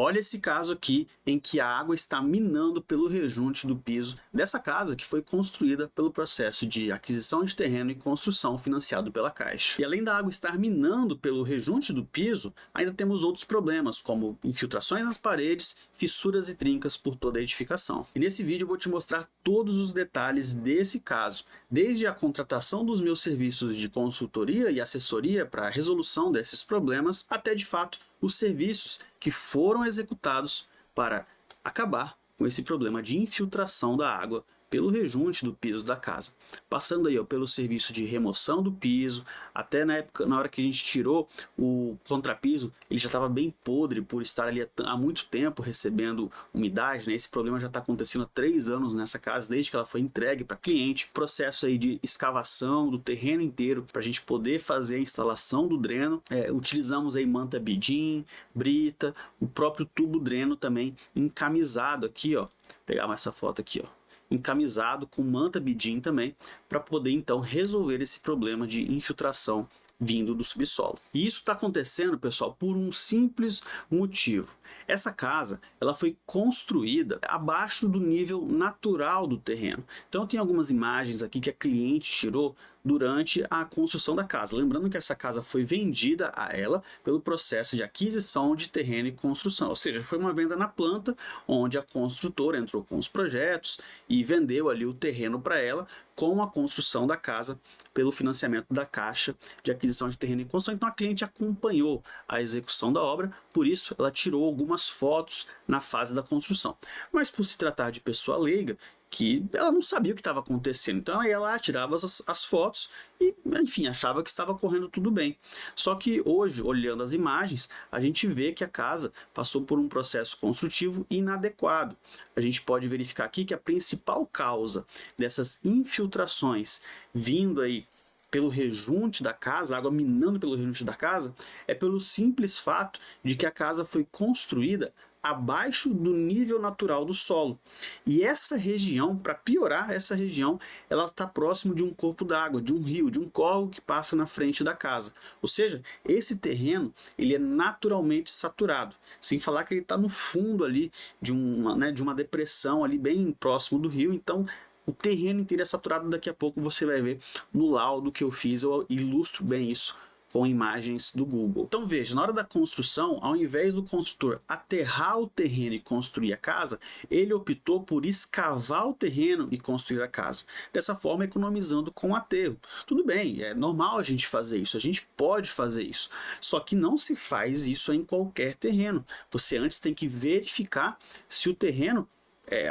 Olha esse caso aqui em que a água está minando pelo rejunte do piso dessa casa que foi construída pelo processo de aquisição de terreno e construção financiado pela Caixa. E além da água estar minando pelo rejunte do piso, ainda temos outros problemas, como infiltrações nas paredes, fissuras e trincas por toda a edificação. E nesse vídeo eu vou te mostrar todos os detalhes desse caso, desde a contratação dos meus serviços de consultoria e assessoria para a resolução desses problemas, até de fato os serviços que foram executados para acabar com esse problema de infiltração da água pelo rejunte do piso da casa, passando aí pelo serviço de remoção do piso, até na hora que a gente tirou o contrapiso, ele já estava bem podre por estar ali há muito tempo recebendo umidade, né? Esse problema já está acontecendo há 3 anos nessa casa, desde que ela foi entregue para cliente. Processo aí de escavação do terreno inteiro para a gente poder fazer a instalação do dreno. Utilizamos aí manta bidim, brita, o próprio tubo dreno também encamisado aqui, ó. Vou pegar mais essa foto aqui, ó. Encamisado com manta bidim também, para poder então resolver esse problema de infiltração vindo do subsolo. E isso está acontecendo, pessoal, por um simples motivo. Essa casa ela foi construída abaixo do nível natural do terreno. Então tem algumas imagens aqui que a cliente tirou durante a construção da casa. Lembrando que essa casa foi vendida a ela pelo processo de aquisição de terreno e construção. Ou seja, foi uma venda na planta, onde a construtora entrou com os projetos e vendeu ali o terreno para ela com a construção da casa pelo financiamento da Caixa de aquisição de terreno e construção. Então a cliente acompanhou a execução da obra, por isso ela tirou algumas fotos na fase da construção. Mas por se tratar de pessoa leiga, que ela não sabia o que estava acontecendo, então aí ela tirava as fotos e, enfim, achava que estava correndo tudo bem. Só que hoje, olhando as imagens, a gente vê que a casa passou por um processo construtivo inadequado. A gente pode verificar aqui que a principal causa dessas infiltrações vindo aí pelo rejunte da casa, a água minando pelo rejunte da casa, é pelo simples fato de que a casa foi construída abaixo do nível natural do solo. E essa região, para piorar, essa região, ela está próximo de um corpo d'água, de um rio, de um córrego que passa na frente da casa. Ou seja, esse terreno ele é naturalmente saturado. Sem falar que ele está no fundo ali de uma depressão ali bem próximo do rio. Então o terreno inteiro é saturado. Daqui a pouco você vai ver no laudo que eu fiz, eu ilustro bem isso com imagens do Google. Então veja, na hora da construção, ao invés do construtor aterrar o terreno e construir a casa, ele optou por escavar o terreno e construir a casa. Dessa forma, economizando com aterro. Tudo bem, é normal a gente fazer isso, a gente pode fazer isso. Só que não se faz isso em qualquer terreno. Você antes tem que verificar se o terreno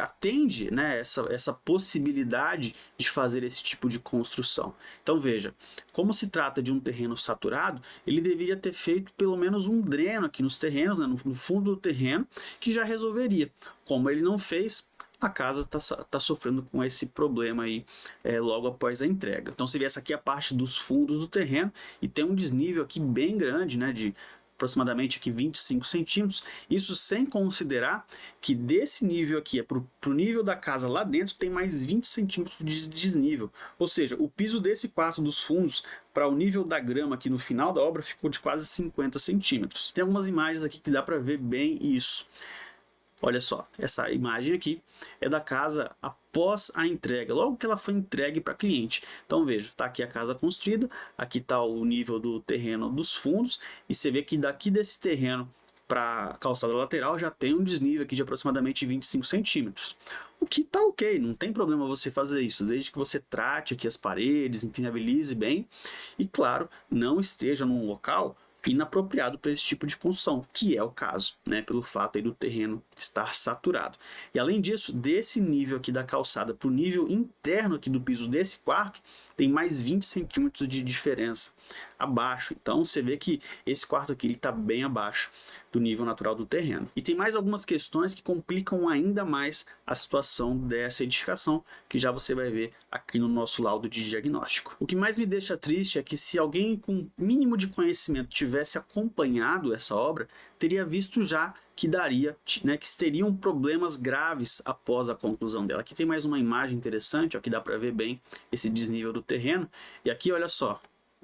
atende, né, essa possibilidade de fazer esse tipo de construção. Então veja, como se trata de um terreno saturado, ele deveria ter feito pelo menos um dreno aqui nos terrenos, né, no fundo do terreno, que já resolveria. Como ele não fez, a casa está sofrendo com esse problema aí logo após a entrega. Então você vê, essa aqui é a parte dos fundos do terreno e tem um desnível aqui bem grande, né, de aproximadamente aqui 25 centímetros, isso sem considerar que desse nível aqui para o nível da casa lá dentro tem mais 20 centímetros de desnível, ou seja, o piso desse quarto dos fundos para o nível da grama aqui no final da obra ficou de quase 50 centímetros. Tem algumas imagens aqui que dá para ver bem isso. Olha só, essa imagem aqui é da casa após a entrega, logo que ela foi entregue para cliente. Então veja, está aqui a casa construída, aqui está o nível do terreno dos fundos, e você vê que daqui desse terreno para a calçada lateral já tem um desnível aqui de aproximadamente 25 centímetros. O que está ok, não tem problema você fazer isso, desde que você trate aqui as paredes, impermeabilize bem, e claro, não esteja num local inapropriado para esse tipo de construção, que é o caso, né, pelo fato aí do terreno estar saturado. E além disso, desse nível aqui da calçada para o nível interno aqui do piso desse quarto, tem mais 20 centímetros de diferença abaixo. Então você vê que esse quarto aqui está bem abaixo do nível natural do terreno. E tem mais algumas questões que complicam ainda mais a situação dessa edificação, que já você vai ver aqui no nosso laudo de diagnóstico. O que mais me deixa triste é que se alguém com mínimo de conhecimento tivesse acompanhado essa obra, teria visto já que daria, né, que teriam problemas graves após a conclusão dela. Aqui tem mais uma imagem interessante, ó, que dá para ver bem esse desnível do terreno. E aqui, olha só,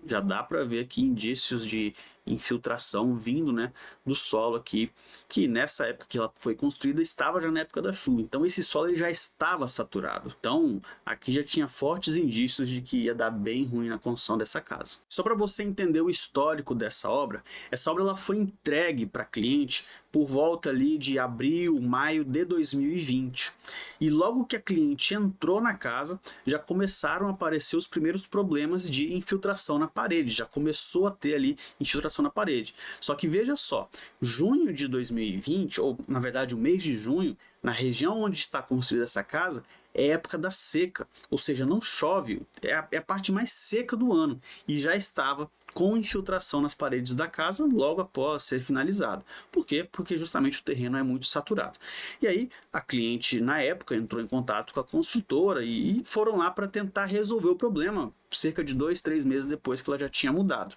já dá para ver aqui indícios de infiltração vindo, né, do solo aqui, que nessa época que ela foi construída estava já na época da chuva. Então esse solo ele já estava saturado. Então aqui já tinha fortes indícios de que ia dar bem ruim na construção dessa casa. Só para você entender o histórico dessa obra, essa obra ela foi entregue para cliente por volta ali de abril, maio de 2020. E logo que a cliente entrou na casa, já começaram a aparecer os primeiros problemas de infiltração na parede, já começou a ter ali infiltração na parede. Só que veja só, junho de 2020, ou na verdade o mês de junho, na região onde está construída essa casa, é época da seca, ou seja, não chove, é a parte mais seca do ano, e já estava com infiltração nas paredes da casa logo após ser finalizada. Por quê? Porque justamente o terreno é muito saturado. E aí a cliente na época entrou em contato com a construtora e foram lá para tentar resolver o problema, cerca de 2, 3 meses depois que ela já tinha mudado.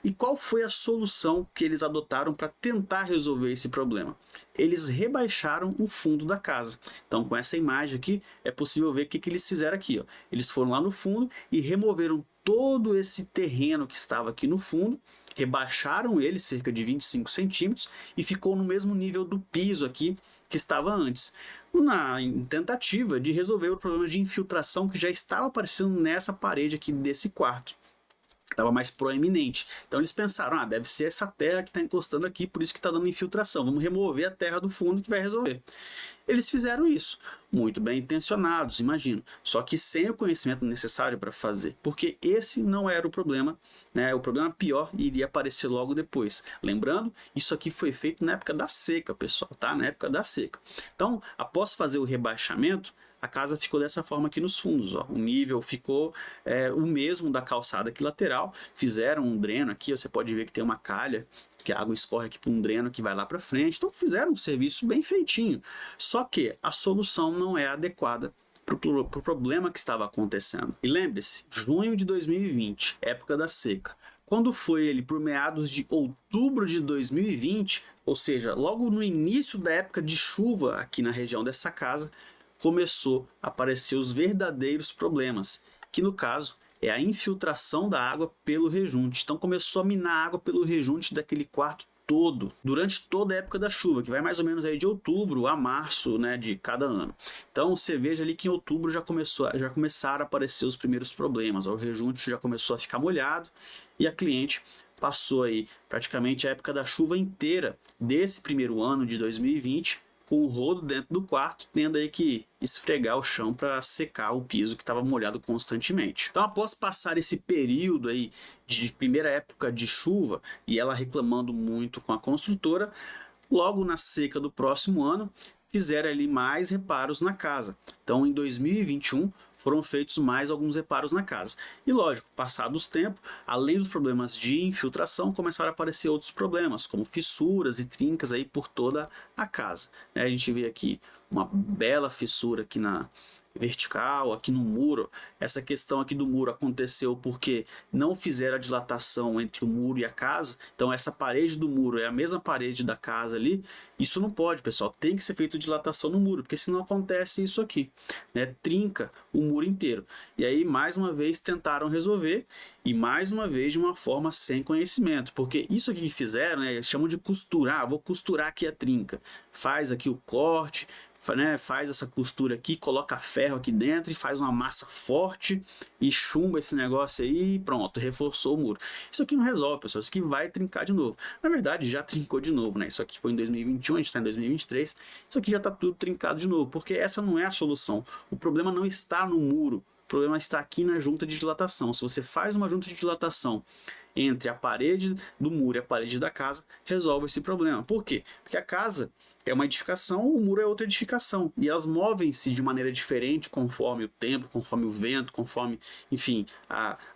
E qual foi a solução que eles adotaram para tentar resolver esse problema? Eles rebaixaram o fundo da casa. Então com essa imagem aqui é possível ver o que eles fizeram aqui. Ó. Eles foram lá no fundo e removeram todo esse terreno que estava aqui no fundo, rebaixaram ele cerca de 25 centímetros e ficou no mesmo nível do piso aqui que estava antes, na tentativa de resolver o problema de infiltração que já estava aparecendo nessa parede aqui desse quarto. Estava mais proeminente. Então eles pensaram, deve ser essa terra que está encostando aqui, por isso que está dando infiltração. Vamos remover a terra do fundo que vai resolver. Eles fizeram isso, muito bem intencionados, imagino, só que sem o conhecimento necessário para fazer, porque esse não era o problema, né? O problema pior iria aparecer logo depois. Lembrando, isso aqui foi feito na época da seca, pessoal, tá? Na época da seca. Então, após fazer o rebaixamento, a casa ficou dessa forma aqui nos fundos, ó. O nível ficou o mesmo da calçada aqui lateral. Fizeram um dreno aqui, você pode ver que tem uma calha, que a água escorre aqui para um dreno que vai lá para frente. Então fizeram um serviço bem feitinho. Só que a solução não é adequada para o problema que estava acontecendo. E lembre-se, junho de 2020, época da seca. Quando foi ele por meados de outubro de 2020, ou seja, logo no início da época de chuva aqui na região dessa casa, começou a aparecer os verdadeiros problemas, que no caso é a infiltração da água pelo rejunte. Então começou a minar a água pelo rejunte daquele quarto todo, durante toda a época da chuva, que vai mais ou menos aí de outubro a março, né, de cada ano. Então você veja ali que em outubro já começaram a aparecer os primeiros problemas, o rejunte já começou a ficar molhado e a cliente passou aí praticamente a época da chuva inteira desse primeiro ano de 2020 com o rodo dentro do quarto, tendo aí que esfregar o chão para secar o piso que estava molhado constantemente. Então, após passar esse período aí de primeira época de chuva e ela reclamando muito com a construtora, logo na seca do próximo ano, fizeram ali mais reparos na casa. Então, em 2021, foram feitos mais alguns reparos na casa. E lógico, passados o tempo, além dos problemas de infiltração, começaram a aparecer outros problemas, como fissuras e trincas aí por toda a casa. A gente vê aqui uma bela fissura aqui na vertical, aqui no muro. Essa questão aqui do muro aconteceu porque não fizeram a dilatação entre o muro e a casa. Então essa parede do muro é a mesma parede da casa ali. Isso não pode, pessoal. Tem que ser feito dilatação no muro, porque senão acontece isso aqui, né? Trinca o muro inteiro. E aí mais uma vez tentaram resolver e mais uma vez de uma forma sem conhecimento, porque isso aqui que fizeram, né, eles chamam de costurar. Vou costurar aqui a trinca. Faz aqui o corte, né, faz essa costura aqui, coloca ferro aqui dentro e faz uma massa forte e chumba esse negócio aí e pronto, reforçou o muro. Isso aqui não resolve, pessoal, isso aqui vai trincar de novo. Na verdade já trincou de novo, né? Isso aqui foi em 2021, a gente está em 2023, isso aqui já está tudo trincado de novo, porque essa não é a solução. O problema não está no muro, o problema está aqui na junta de dilatação. Se você faz uma junta de dilatação entre a parede do muro e a parede da casa, resolve esse problema. Por quê? Porque a casa é uma edificação, o muro é outra edificação. E elas movem-se de maneira diferente conforme o tempo, conforme o vento, conforme, enfim,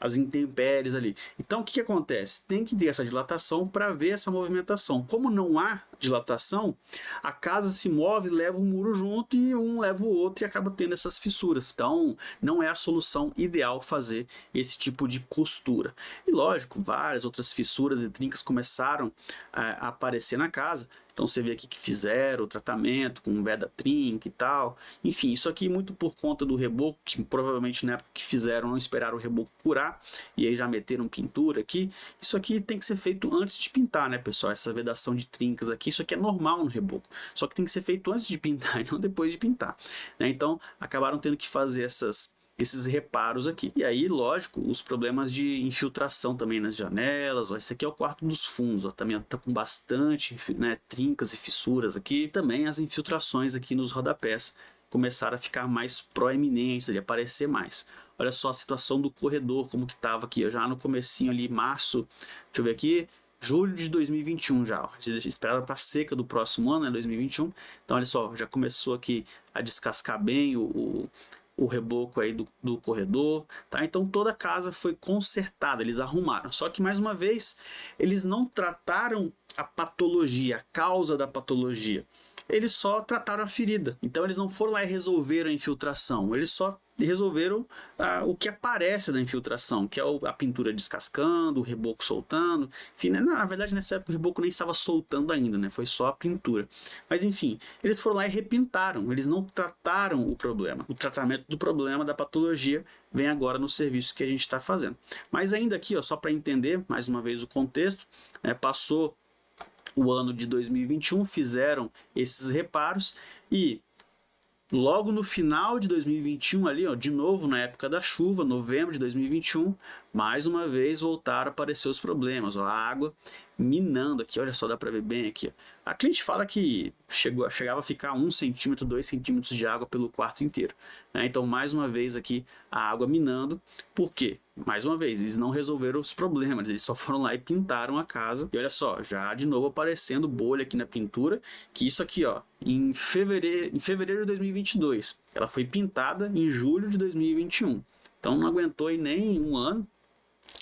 as intempéries ali. Então o que acontece? Tem que ter essa dilatação para ver essa movimentação. Como não há dilatação, a casa se move, leva o muro junto e um leva o outro e acaba tendo essas fissuras. Então não é a solução ideal fazer esse tipo de costura. E lógico, várias outras fissuras e trincas começaram a aparecer na casa. Então você vê aqui que fizeram o tratamento com Vedatrin e tal. Enfim, isso aqui muito por conta do reboco, que provavelmente na época que fizeram não esperaram o reboco curar, e aí já meteram pintura aqui. Isso aqui tem que ser feito antes de pintar, né, pessoal? Essa vedação de trincas aqui, isso aqui é normal no reboco. Só que tem que ser feito antes de pintar e não depois de pintar, né? Então acabaram tendo que fazer esses reparos aqui. E aí, lógico, os problemas de infiltração também nas janelas. Ó, esse aqui é o quarto dos fundos, ó, também tá com bastante, né, trincas e fissuras aqui. Também as infiltrações aqui nos rodapés começaram a ficar mais proeminentes, de aparecer mais. Olha só a situação do corredor, como que tava aqui, ó, já no comecinho ali, março, deixa eu ver aqui, julho de 2021 já, ó. Esperava para seca do próximo ano, né, 2021. Então olha só, já começou aqui a descascar bem o reboco aí do corredor, tá? Então toda a casa foi consertada, eles arrumaram. Só que mais uma vez, eles não trataram a patologia, a causa da patologia. Eles só trataram a ferida. Então eles não foram lá e resolveram a infiltração, eles só resolveram o que aparece da infiltração, que é a pintura descascando, o reboco soltando. Enfim, né? Na verdade nessa época o reboco nem estava soltando ainda, né? Foi só a pintura. Mas enfim, eles foram lá e repintaram, eles não trataram o problema. O tratamento do problema, da patologia, vem agora no serviço que a gente está fazendo. Mas ainda aqui, ó, só para entender mais uma vez o contexto, né? Passou o ano de 2021, fizeram esses reparos e logo no final de 2021, ali, ó, de novo na época da chuva, novembro de 2021, mais uma vez voltaram a aparecer os problemas, ó, a água minando aqui, olha só, dá para ver bem aqui. Ó. A cliente fala que chegava a ficar 1 centímetro, 2 centímetros de água pelo quarto inteiro, né? Então mais uma vez aqui a água minando. Por quê? Mais uma vez, eles não resolveram os problemas, eles só foram lá e pintaram a casa. E olha só, já de novo aparecendo bolha aqui na pintura, que isso aqui, ó, em fevereiro de 2022, ela foi pintada em julho de 2021. Então não aguentou aí nem um ano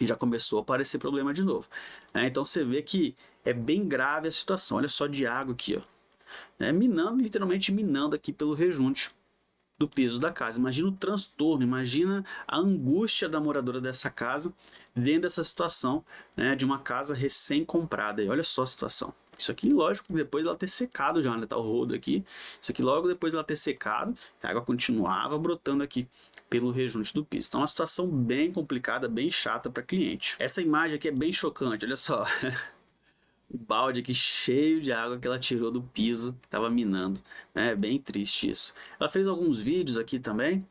e já começou a aparecer problema de novo. Então você vê que é bem grave a situação. Olha só de água aqui, ó, minando, literalmente minando aqui pelo rejunte do piso da casa. Imagina o transtorno, imagina a angústia da moradora dessa casa vendo essa situação, né, de uma casa recém-comprada. E olha só a situação. Isso aqui, lógico, depois dela ter secado já, né, tá o rodo aqui. Isso aqui logo depois dela ter secado, a água continuava brotando aqui pelo rejunte do piso. Então é uma situação bem complicada, bem chata para cliente. Essa imagem aqui é bem chocante, olha só. O balde aqui cheio de água que ela tirou do piso, que estava minando. É bem triste isso. Ela fez alguns vídeos aqui também.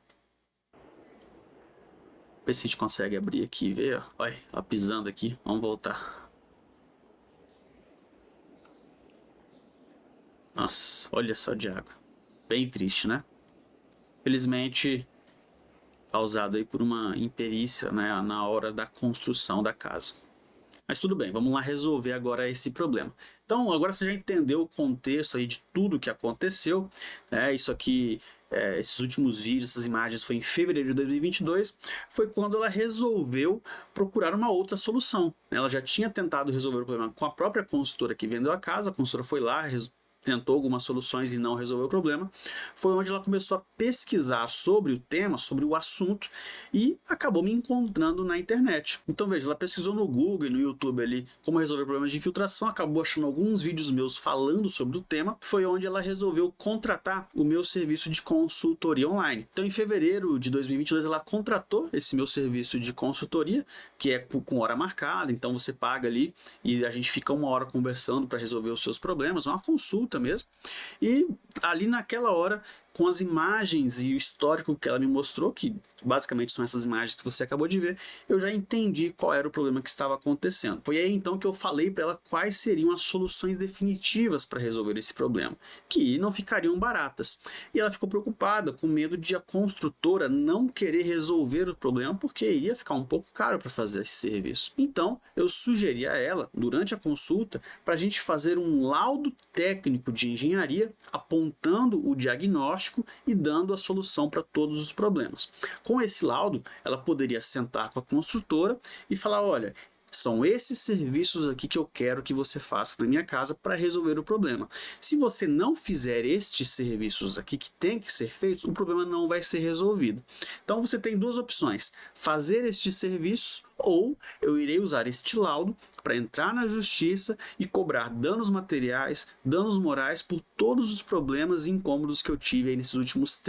Ver se a gente consegue abrir aqui e ver. Ó. Olha, ela pisando aqui. Vamos voltar. Nossa, olha só de água. Bem triste, né? Felizmente, causado aí por uma imperícia, né, na hora da construção da casa. Mas tudo bem, vamos lá resolver agora esse problema. Então, agora você já entendeu o contexto aí de tudo que aconteceu, né? Isso aqui, esses últimos vídeos, essas imagens foi em fevereiro de 2022, foi quando ela resolveu procurar uma outra solução. Ela já tinha tentado resolver o problema com a própria consultora que vendeu a casa, a consultora foi lá, tentou algumas soluções e não resolveu o problema. Foi onde ela começou a pesquisar sobre o tema, sobre o assunto, e acabou me encontrando na internet. Então veja, ela pesquisou no Google e no YouTube ali como resolver problemas de infiltração, acabou achando alguns vídeos meus falando sobre o tema. Foi onde ela resolveu contratar o meu serviço de consultoria online. Então em fevereiro de 2022 ela contratou esse meu serviço de consultoria, que é com hora marcada, então você paga ali e a gente fica 1 hora conversando para resolver os seus problemas, uma consulta mesmo. E ali naquela hora, com as imagens e o histórico que ela me mostrou, que basicamente são essas imagens que você acabou de ver, eu já entendi qual era o problema que estava acontecendo. Foi aí então que eu falei para ela quais seriam as soluções definitivas para resolver esse problema, que não ficariam baratas. E ela ficou preocupada, com medo de a construtora não querer resolver o problema, porque iria ficar um pouco caro para fazer esse serviço. Então, eu sugeri a ela, durante a consulta, para a gente fazer um laudo técnico de engenharia, apontando o diagnóstico e dando a solução para todos os problemas. Com esse laudo, ela poderia sentar com a construtora e falar: olha, são esses serviços aqui que eu quero que você faça na minha casa para resolver o problema. Se você não fizer estes serviços aqui que tem que ser feitos, o problema não vai ser resolvido. Então você tem duas opções: fazer estes serviços ou eu irei usar este laudo para entrar na justiça e cobrar danos materiais, danos morais por todos os problemas e incômodos que eu tive aí nesses últimos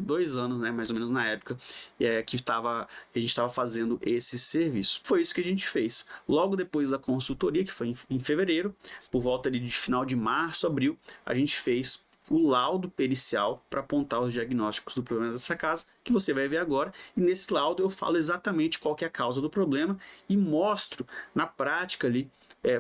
dois anos, né, mais ou menos na época que a gente estava fazendo esse serviço. Foi isso que a gente fez. Logo depois da consultoria, que foi em fevereiro, por volta ali de final de março, abril, a gente fez o laudo pericial para apontar os diagnósticos do problema dessa casa, que você vai ver agora. E nesse laudo eu falo exatamente qual que é a causa do problema e mostro na prática ali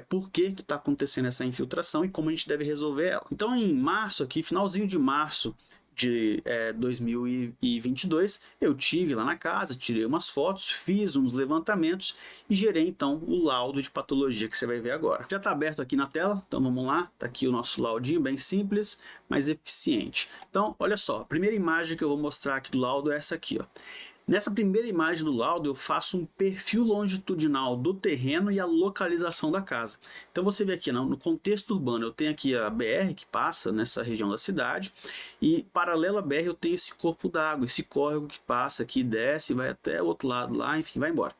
por que está acontecendo essa infiltração e como a gente deve resolver ela. Então em março aqui, finalzinho de março de 2022, eu tive lá na casa, tirei umas fotos, fiz uns levantamentos e gerei então o laudo de patologia que você vai ver agora. Já está aberto aqui na tela, então vamos lá, está aqui o nosso laudinho, bem simples, mas eficiente. Então, olha só, a primeira imagem que eu vou mostrar aqui do laudo é essa aqui, ó. Nessa primeira imagem do laudo, eu faço um perfil longitudinal do terreno e a localização da casa. Então você vê aqui no contexto urbano, eu tenho aqui a BR que passa nessa região da cidade e paralelo à BR eu tenho esse corpo d'água, esse córrego que passa aqui, desce, vai até o outro lado lá, enfim, vai embora.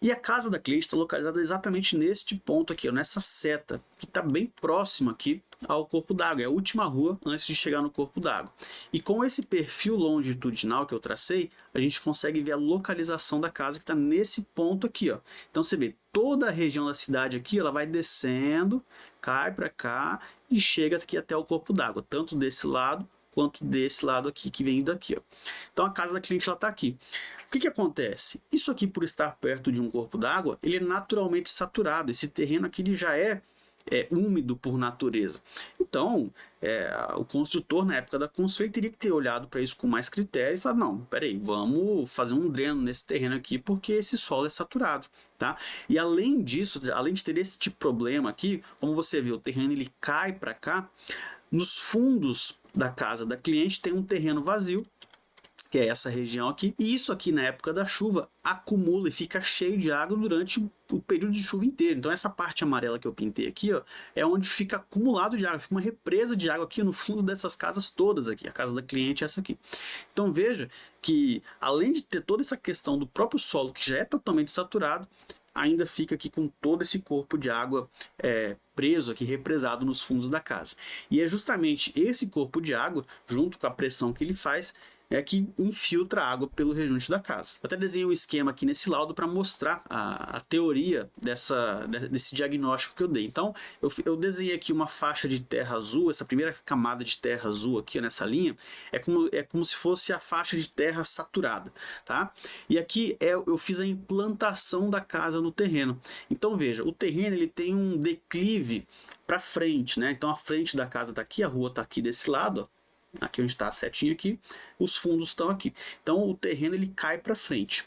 E a casa da cliente está localizada exatamente neste ponto aqui, ó, nessa seta, que está bem próxima aqui ao corpo d'água, é a última rua antes de chegar no corpo d'água. E com esse perfil longitudinal que eu tracei, a gente consegue ver a localização da casa que está nesse ponto aqui, ó. Então você vê toda a região da cidade aqui, ela vai descendo, cai para cá e chega aqui até o corpo d'água, tanto desse lado quanto desse lado aqui, que vem daqui, ó. Então a casa da cliente está aqui. O que acontece? Isso aqui, por estar perto de um corpo d'água, ele é naturalmente saturado. Esse terreno aqui ele já é úmido por natureza. Então, o construtor, na época da construção, ele teria que ter olhado para isso com mais critério e falar, não, peraí, vamos fazer um dreno nesse terreno aqui, porque esse solo é saturado, tá? E além disso, além de ter esse tipo de problema aqui, como você vê, o terreno ele cai para cá, nos fundos da casa da cliente tem um terreno vazio, que é essa região aqui, e isso aqui na época da chuva acumula e fica cheio de água durante o período de chuva inteiro. Então essa parte amarela que eu pintei aqui, ó, é onde fica acumulado de água, fica uma represa de água aqui no fundo dessas casas todas aqui, a casa da cliente é essa aqui. Então veja que além de ter toda essa questão do próprio solo que já é totalmente saturado, ainda fica aqui com todo esse corpo de água preso aqui, represado nos fundos da casa. E é justamente esse corpo de água, junto com a pressão que ele faz, que infiltra a água pelo rejunte da casa. Eu até desenhei um esquema aqui nesse laudo para mostrar a teoria desse diagnóstico que eu dei. Então, eu desenhei aqui uma faixa de terra azul, essa primeira camada de terra azul aqui nessa linha, é como se fosse a faixa de terra saturada, tá? E aqui eu fiz a implantação da casa no terreno. Então, veja, o terreno ele tem um declive para frente, né? Então, a frente da casa está aqui, a rua está aqui desse lado, ó. Aqui onde está a setinha aqui, os fundos estão aqui. Então o terreno ele cai para frente.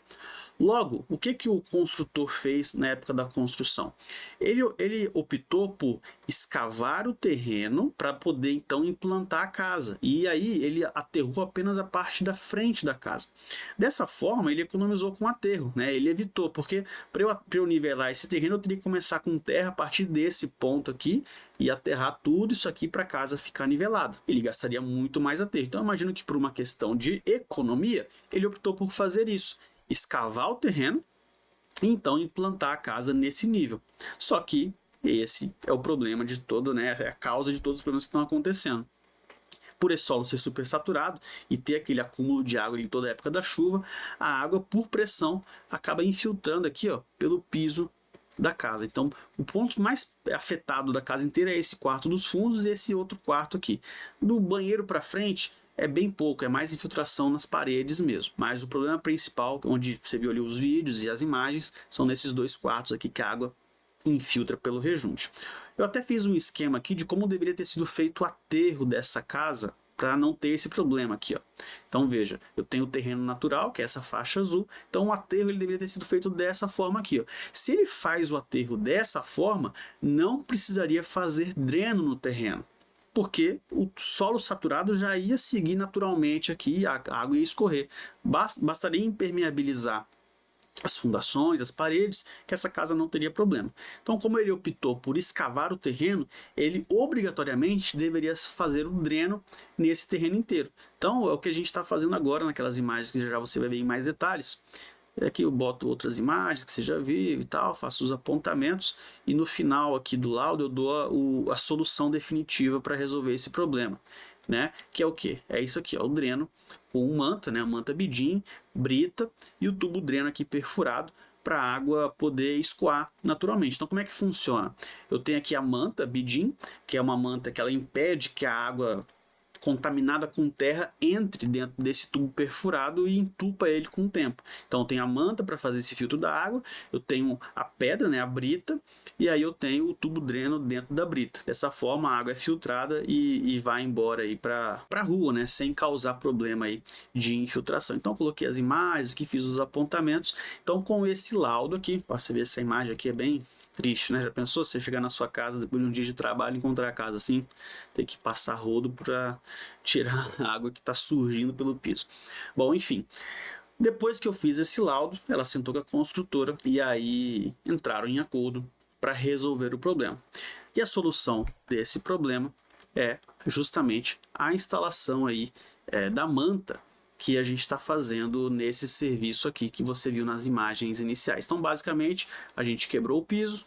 Logo, o que o construtor fez na época da construção? Ele optou por escavar o terreno para poder então implantar a casa. E aí ele aterrou apenas a parte da frente da casa. Dessa forma ele economizou com o aterro, né? Ele evitou, porque para eu nivelar esse terreno eu teria que começar com terra a partir desse ponto aqui e aterrar tudo isso aqui para a casa ficar nivelada. Ele gastaria muito mais aterro. Então eu imagino que por uma questão de economia ele optou por fazer isso. Escavar o terreno e então implantar a casa nesse nível. Só que esse é o problema de todo, né? É a causa de todos os problemas que estão acontecendo. Por esse solo ser super saturado e ter aquele acúmulo de água em toda a época da chuva, a água por pressão acaba infiltrando aqui, ó, pelo piso da casa. Então o ponto mais afetado da casa inteira é esse quarto dos fundos e esse outro quarto aqui. Do banheiro para frente é bem pouco, é mais infiltração nas paredes mesmo. Mas o problema principal, onde você viu ali os vídeos e as imagens, são nesses dois quartos aqui que a água infiltra pelo rejunte. Eu até fiz um esquema aqui de como deveria ter sido feito o aterro dessa casa para não ter esse problema aqui, ó. Então veja, eu tenho o terreno natural, que é essa faixa azul, então o aterro ele deveria ter sido feito dessa forma aqui, ó. Se ele faz o aterro dessa forma, não precisaria fazer dreno no terreno, porque o solo saturado já ia seguir naturalmente aqui, a água ia escorrer. Bastaria impermeabilizar as fundações, as paredes, que essa casa não teria problema. Então, como ele optou por escavar o terreno, ele obrigatoriamente deveria fazer o dreno nesse terreno inteiro. Então, é o que a gente está fazendo agora naquelas imagens que já você vai ver em mais detalhes. Aqui eu boto outras imagens que você já viu e tal, faço os apontamentos e no final aqui do laudo eu dou a solução definitiva para resolver esse problema, né? Que é o que? É isso aqui, ó, o dreno com manta, né? A manta bidim, brita e o tubo dreno aqui perfurado para a água poder escoar naturalmente. Então como é que funciona? Eu tenho aqui a manta bidim, que é uma manta que ela impede que a água contaminada com terra entre dentro desse tubo perfurado e entupa ele com o tempo. Então eu tenho a manta para fazer esse filtro da água, eu tenho a pedra, né, a brita, e aí eu tenho o tubo dreno dentro da brita. Dessa forma a água é filtrada e vai embora aí para a rua, né, sem causar problema aí de infiltração. Então eu coloquei as imagens aqui, fiz os apontamentos. Então com esse laudo aqui, você ver essa imagem aqui é bem triste, né? Já pensou você chegar na sua casa depois de um dia de trabalho e encontrar a casa assim, ter que passar rodo para tirar a água que está surgindo pelo piso. Bom, enfim, depois que eu fiz esse laudo, ela sentou com a construtora e aí entraram em acordo para resolver o problema. E a solução desse problema é justamente a instalação aí da manta que a gente está fazendo nesse serviço aqui que você viu nas imagens iniciais. Então, basicamente, a gente quebrou o piso,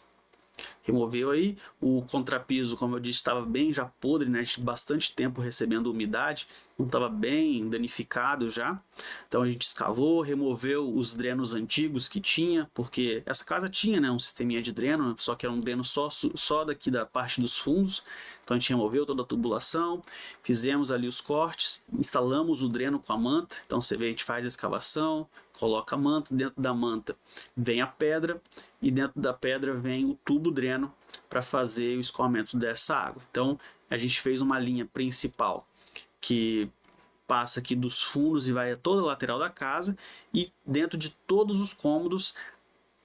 removeu aí, o contrapiso, como eu disse, estava bem já podre, né? Bastante tempo recebendo umidade, não estava bem danificado já. Então a gente escavou, removeu os drenos antigos que tinha, porque essa casa tinha, né, um sisteminha de dreno, só que era um dreno só daqui da parte dos fundos. Então a gente removeu toda a tubulação, fizemos ali os cortes, instalamos o dreno com a manta. Então você vê, a gente faz a escavação, coloca a manta, dentro da manta vem a pedra e dentro da pedra vem o tubo dreno para fazer o escoamento dessa água. Então a gente fez uma linha principal que passa aqui dos fundos e vai a toda a lateral da casa e dentro de todos os cômodos,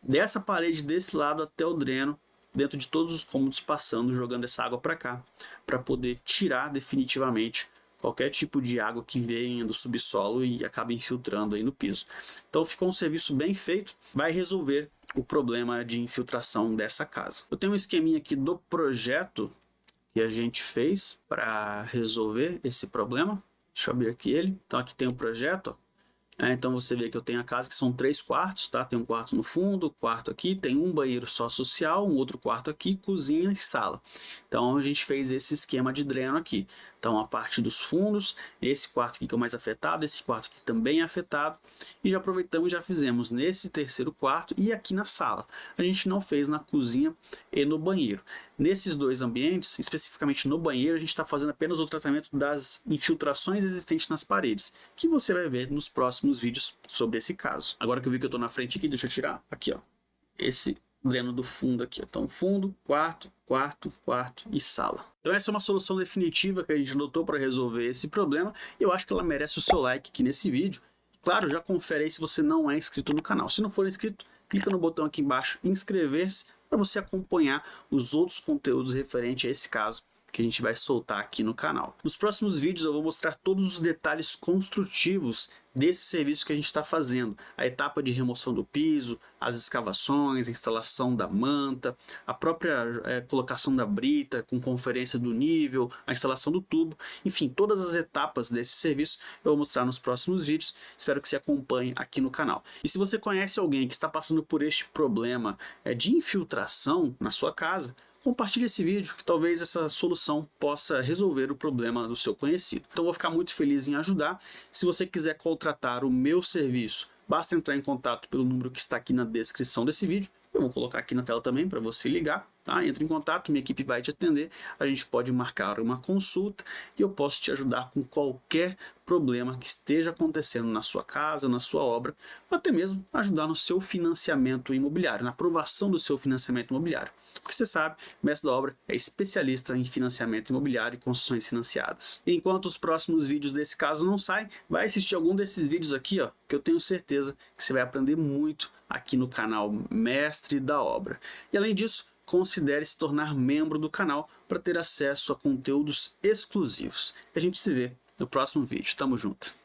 dessa parede desse lado até o dreno, dentro de todos os cômodos passando, jogando essa água para cá, para poder tirar definitivamente qualquer tipo de água que venha do subsolo e acaba infiltrando aí no piso. Então ficou um serviço bem feito, vai resolver o problema de infiltração dessa casa. Eu tenho um esqueminha aqui do projeto que a gente fez para resolver esse problema. Deixa eu abrir aqui ele. Então aqui tem o projeto, ó. Então você vê que eu tenho a casa que são 3 quartos, tá? Tem um quarto no fundo, quarto aqui, tem um banheiro só social, um outro quarto aqui, cozinha e sala. Então a gente fez esse esquema de dreno aqui. Então a parte dos fundos, esse quarto aqui que é o mais afetado, esse quarto aqui também é afetado. E já aproveitamos e já fizemos nesse terceiro quarto e aqui na sala. A gente não fez na cozinha e no banheiro. Nesses dois ambientes, especificamente no banheiro, a gente está fazendo apenas o tratamento das infiltrações existentes nas paredes, que você vai ver nos próximos vídeos sobre esse caso. Agora que eu vi que eu estou na frente aqui, deixa eu tirar aqui, ó, esse dreno do fundo aqui. Então fundo, quarto, quarto, quarto e sala. Então essa é uma solução definitiva que a gente adotou para resolver esse problema e eu acho que ela merece o seu like aqui nesse vídeo. Claro, já confere aí se você não é inscrito no canal. Se não for inscrito, clica no botão aqui embaixo inscrever-se para você acompanhar os outros conteúdos referentes a esse caso que a gente vai soltar aqui no canal. Nos próximos vídeos eu vou mostrar todos os detalhes construtivos desse serviço que a gente está fazendo. A etapa de remoção do piso, as escavações, a instalação da manta, a própria colocação da brita com conferência do nível, a instalação do tubo, enfim, todas as etapas desse serviço eu vou mostrar nos próximos vídeos. Espero que você acompanhe aqui no canal. E se você conhece alguém que está passando por este problema de infiltração na sua casa, compartilhe esse vídeo que talvez essa solução possa resolver o problema do seu conhecido. Então eu vou ficar muito feliz em ajudar. Se você quiser contratar o meu serviço, basta entrar em contato pelo número que está aqui na descrição desse vídeo. Eu vou colocar aqui na tela também para você ligar, tá? Entre em contato, minha equipe vai te atender, a gente pode marcar uma consulta e eu posso te ajudar com qualquer problema que esteja acontecendo na sua casa, na sua obra, ou até mesmo ajudar no seu financiamento imobiliário, na aprovação do seu financiamento imobiliário. Porque você sabe, o mestre da obra é especialista em financiamento imobiliário e construções financiadas. E enquanto os próximos vídeos desse caso não saem, vai assistir algum desses vídeos aqui, ó, que eu tenho certeza que você vai aprender muito aqui no canal Mestre da Obra. E além disso, considere se tornar membro do canal para ter acesso a conteúdos exclusivos. A gente se vê no próximo vídeo. Tamo junto!